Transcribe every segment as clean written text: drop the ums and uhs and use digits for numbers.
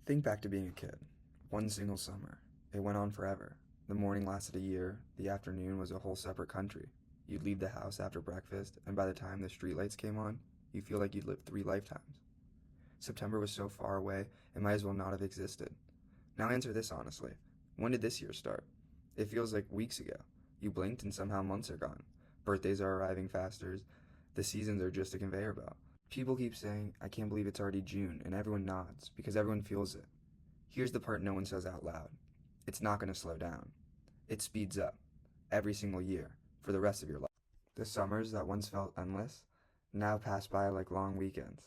Think back to being a kid. One single summer. It went on forever. The morning lasted a year, the afternoon was a whole separate country. You'd leave the house after breakfast, and by the time the streetlights came on, you feel like you'd lived 3 lifetimes. September was so far away, it might as well not have existed. Now answer this honestly. When did this year start? It feels like weeks ago. You blinked and somehow months are gone. Birthdays are arriving faster. The seasons are just a conveyor belt. People keep saying, I can't believe it's already June, and everyone nods because everyone feels it. Here's the part no one says out loud. It's not going to slow down. It speeds up every single year for the rest of your life. The summers that once felt endless now pass by like long weekends.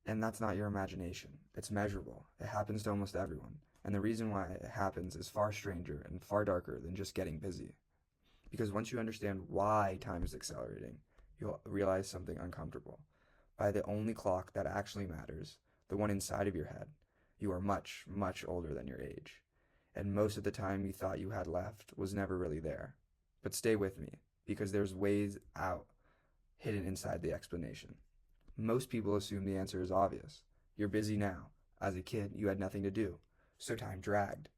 And that's not your imagination. It's measurable. It happens to almost everyone. And the reason why it happens is far stranger and far darker than just getting busy. Because once you understand why time is accelerating, you'll realize something uncomfortable. By the only clock that actually matters, the one inside of your head, you are much, much older than your age. And most of the time you thought you had left was never really there. But stay with me, because there's ways out hidden inside the explanation. Most people assume the answer is obvious. You're busy now. As a kid, you had nothing to do, so time dragged.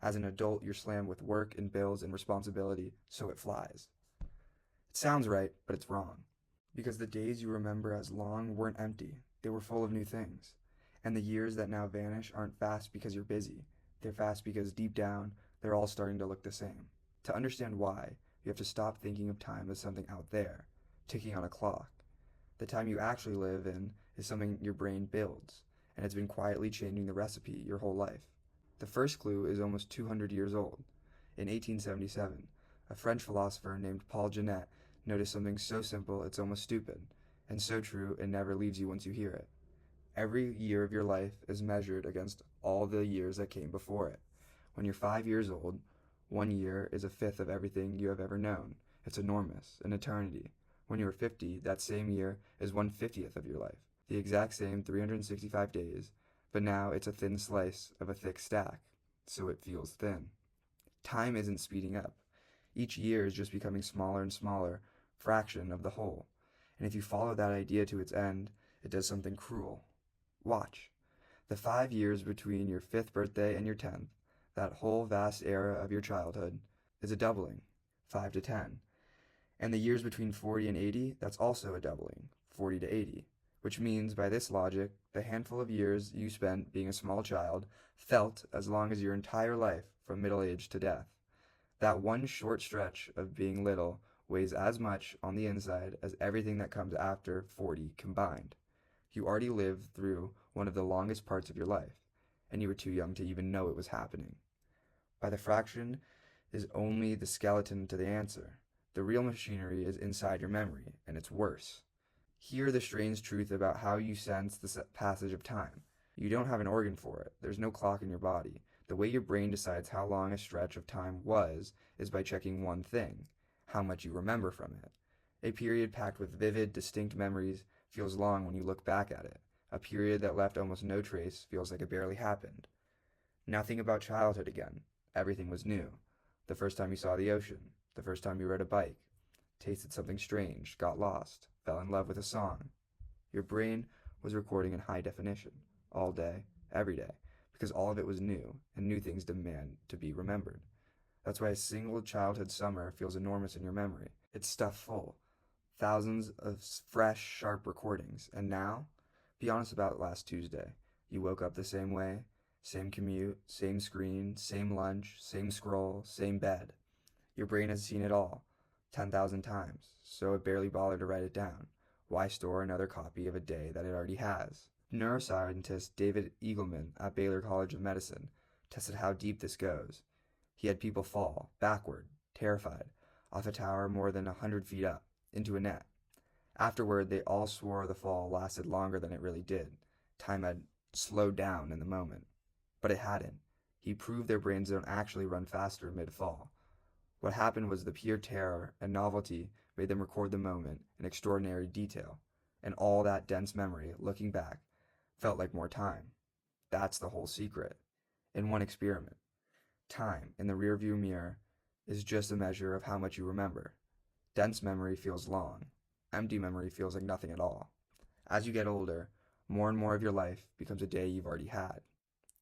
As an adult, you're slammed with work and bills and responsibility, so it flies. It sounds right, but it's wrong. Because the days you remember as long weren't empty, they were full of new things. And the years that now vanish aren't fast because you're busy. They're fast because deep down, they're all starting to look the same. To understand why, you have to stop thinking of time as something out there, ticking on a clock. The time you actually live in is something your brain builds, and it's been quietly changing the recipe your whole life. The first clue is almost 200 years old. In 1877, a French philosopher named Paul Janet noticed something so simple it's almost stupid, and so true it never leaves you once you hear it. Every year of your life is measured against all the years that came before it. When you're 5 years old, 1 year is a fifth of everything you have ever known. It's enormous, an eternity. When you are 50, that same year is 1/50th of your life. The exact same 365 days, but now it's a thin slice of a thick stack, so it feels thin. Time isn't speeding up. Each year is just becoming smaller and smaller, fraction of the whole. And if you follow that idea to its end, it does something cruel. Watch. The 5 years between your 5th birthday and your 10th, that whole vast era of your childhood, is a doubling, 5 to 10. And the years between 40 and 80, that's also a doubling, 40 to 80. Which means, by this logic, the handful of years you spent being a small child felt as long as your entire life from middle age to death. That one short stretch of being little weighs as much on the inside as everything that comes after 40 combined. You already lived through one of the longest parts of your life, and you were too young to even know it was happening. By the fraction is only the skeleton to the answer. The real machinery is inside your memory, and it's worse. Hear the strange truth about how you sense the passage of time. You don't have an organ for it. There's no clock in your body. The way your brain decides how long a stretch of time was is by checking one thing: how much you remember from it. A period packed with vivid, distinct memories feels long when you look back at it. A period that left almost no trace feels like it barely happened. Now think about childhood again. Everything was new. The first time you saw the ocean, the first time you rode a bike, tasted something strange, got lost, fell in love with a song. Your brain was recording in high definition, all day, every day, because all of it was new, and new things demand to be remembered. That's why a single childhood summer feels enormous in your memory. It's stuffed full. Thousands of fresh, sharp recordings. And now, be honest about last Tuesday. You woke up the same way, same commute, same screen, same lunch, same scroll, same bed. Your brain has seen it all, 10,000 times, so it barely bothered to write it down. Why store another copy of a day that it already has? Neuroscientist David Eagleman at Baylor College of Medicine tested how deep this goes. He had people fall, backward, terrified, off a tower more than 100 feet up, into a net. Afterward, they all swore the fall lasted longer than it really did. Time had slowed down in the moment. But it hadn't. He proved their brains don't actually run faster mid-fall. What happened was the pure terror and novelty made them record the moment in extraordinary detail, and all that dense memory, looking back, felt like more time. That's the whole secret. In one experiment, time in the rearview mirror is just a measure of how much you remember. Dense memory feels long. Empty memory feels like nothing at all. As you get older, more and more of your life becomes a day you've already had.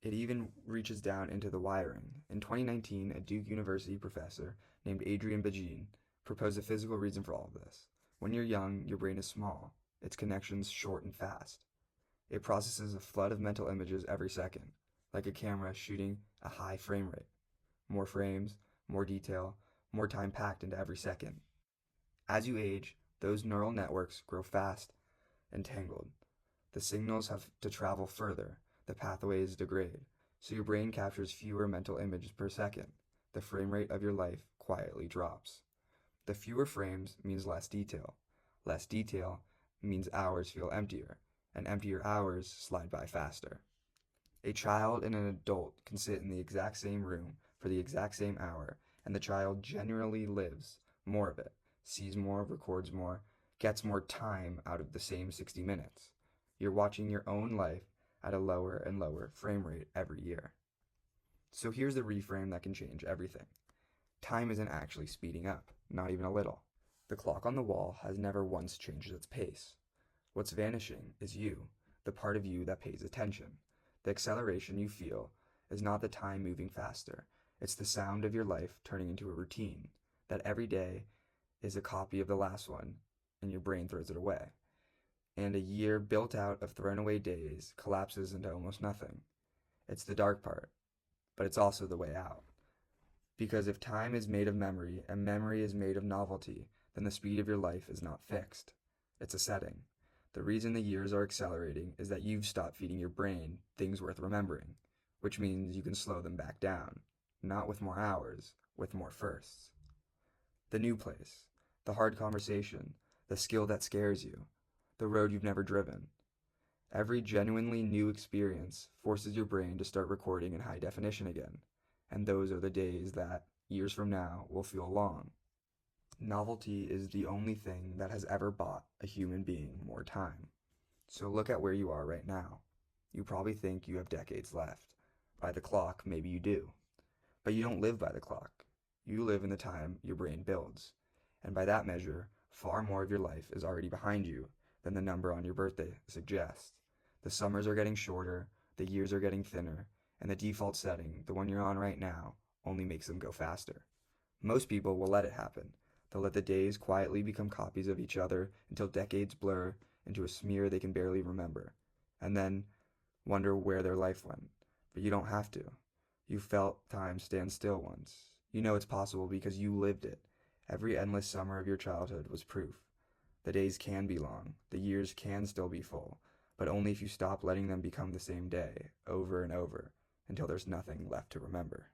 It even reaches down into the wiring. In 2019, a Duke University professor named Adrian Begin proposed a physical reason for all of this. When you're young, your brain is small, its connections short and fast. It processes a flood of mental images every second, like a camera shooting a high frame rate. More frames, more detail, more time packed into every second. As you age, those neural networks grow fast and tangled. The signals have to travel further, the pathways degrade, so your brain captures fewer mental images per second. The frame rate of your life quietly drops. The fewer frames means less detail. Less detail means hours feel emptier, and emptier hours slide by faster. A child and an adult can sit in the exact same room for the exact same hour, and the child generally lives more of it, sees more, records more, gets more time out of the same 60 minutes. You're watching your own life at a lower and lower frame rate every year. So here's the reframe that can change everything. Time isn't actually speeding up, not even a little. The clock on the wall has never once changed its pace. What's vanishing is you, the part of you that pays attention. The acceleration you feel is not the time moving faster. It's the sound of your life turning into a routine, that every day is a copy of the last one, and your brain throws it away. And a year built out of thrown away days collapses into almost nothing. It's the dark part, but it's also the way out. Because if time is made of memory and memory is made of novelty, then the speed of your life is not fixed. It's a setting. The reason the years are accelerating is that you've stopped feeding your brain things worth remembering, which means you can slow them back down, not with more hours, with more firsts. The new place, the hard conversation, the skill that scares you, the road you've never driven. Every genuinely new experience forces your brain to start recording in high definition again, and those are the days that, years from now, will feel long. Novelty is the only thing that has ever bought a human being more time. So look at where you are right now. You probably think you have decades left. By the clock, maybe you do. But you don't live by the clock. You live in the time your brain builds. And by that measure, far more of your life is already behind you than the number on your birthday suggests. The summers are getting shorter, the years are getting thinner, and the default setting, the one you're on right now, only makes them go faster. Most people will let it happen. They'll let the days quietly become copies of each other until decades blur into a smear they can barely remember, and then wonder where their life went. But you don't have to. You felt time stand still once. You know it's possible because you lived it. Every endless summer of your childhood was proof. The days can be long, the years can still be full, but only if you stop letting them become the same day, over and over, until there's nothing left to remember.